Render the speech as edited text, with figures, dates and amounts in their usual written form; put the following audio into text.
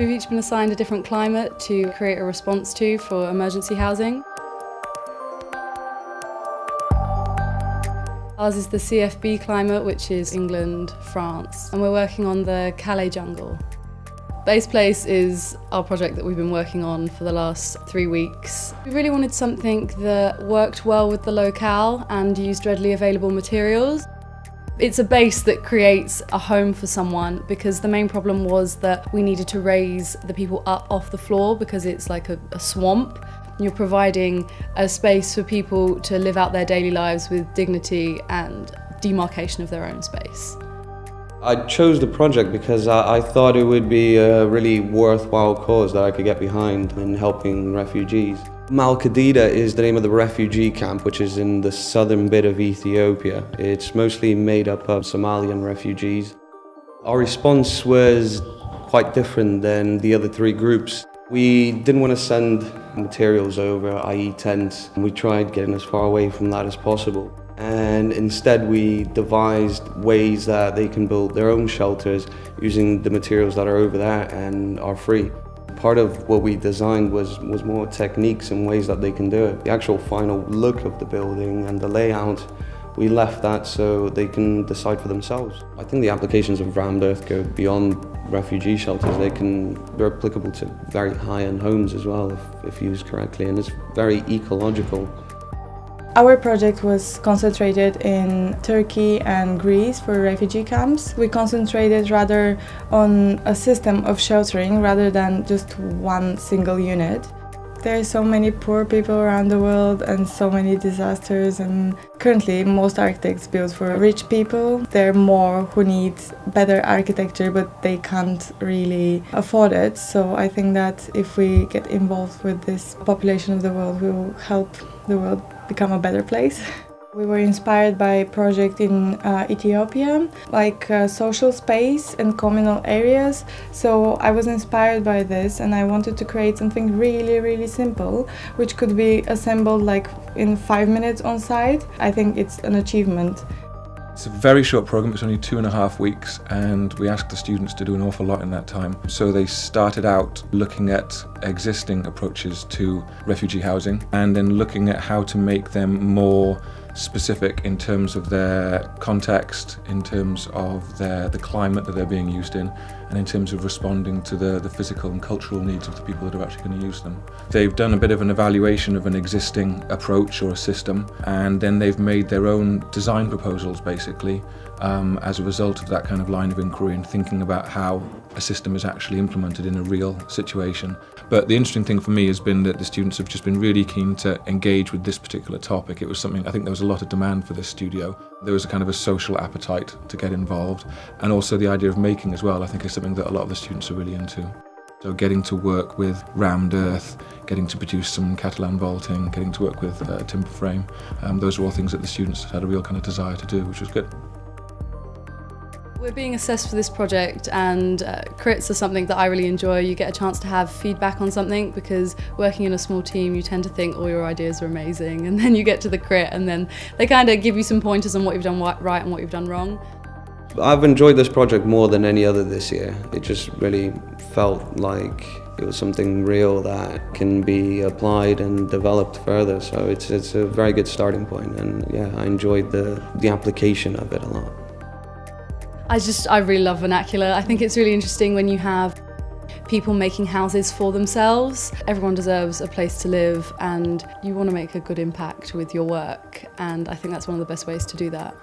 We've each been assigned a different climate to create a response to for emergency housing. Ours is the CFB climate, which is England, France, and we're working on the Calais jungle. Base Place is our project that we've been working on for the last 3 weeks. We really wanted something that worked well with the locale and used readily available materials. It's a base that creates a home for someone, because the main problem was that we needed to raise the people up off the floor because it's like a swamp. You're providing a space for people to live out their daily lives with dignity and demarcation of their own space. I chose the project because I thought it would be a really worthwhile cause that I could get behind in helping refugees. Malka Dida is the name of the refugee camp, which is in the southern bit of Ethiopia. It's mostly made up of Somalian refugees. Our response was quite different than the other 3 groups. We didn't want to send materials over, i.e. tents. We tried getting as far away from that as possible. And instead we devised ways that they can build their own shelters using the materials that are over there and are free. Part of what we designed was more techniques and ways that they can do it. The actual final look of the building and the layout, we left that so they can decide for themselves. I think the applications of rammed earth go beyond refugee shelters. They're applicable to very high-end homes as well if used correctly, and it's very ecological. Our project was concentrated in Turkey and Greece for refugee camps. We concentrated rather on a system of sheltering rather than just one single unit. There are so many poor people around the world and so many disasters, and currently most architects build for rich people. There are more who need better architecture but they can't really afford it. So I think that if we get involved with this population of the world, we will help the world become a better place. We were inspired by a project in Ethiopia, like social space and communal areas. So I was inspired by this and I wanted to create something really, really simple, which could be assembled like in 5 minutes on site. I think it's an achievement. It's a very short program, it's only 2.5 weeks, and we asked the students to do an awful lot in that time. So they started out looking at existing approaches to refugee housing and then looking at how to make them more specific in terms of their context, in terms of the climate that they're being used in, and in terms of responding to the physical and cultural needs of the people that are actually going to use them. They've done a bit of an evaluation of an existing approach or a system, and then they've made their own design proposals basically as a result of that kind of line of inquiry and thinking about how a system is actually implemented in a real situation. But the interesting thing for me has been that the students have just been really keen to engage with this particular topic. It was something, I think there was a lot of demand for this studio. There was a kind of a social appetite to get involved, and also the idea of making as well, I think is something that a lot of the students are really into. So getting to work with rammed earth, getting to produce some Catalan vaulting, getting to work with timber frame, those are all things that the students had a real kind of desire to do, which was good. We're being assessed for this project, and crits are something that I really enjoy. You get a chance to have feedback on something, because working in a small team you tend to think all your ideas are amazing, and then you get to the crit and then they kind of give you some pointers on what you've done right and what you've done wrong. I've enjoyed this project more than any other this year. It just really felt like it was something real that can be applied and developed further. So it's a very good starting point, and yeah, I enjoyed the application of it a lot. I really love vernacular. I think it's really interesting when you have people making houses for themselves. Everyone deserves a place to live, and you want to make a good impact with your work, and I think that's one of the best ways to do that.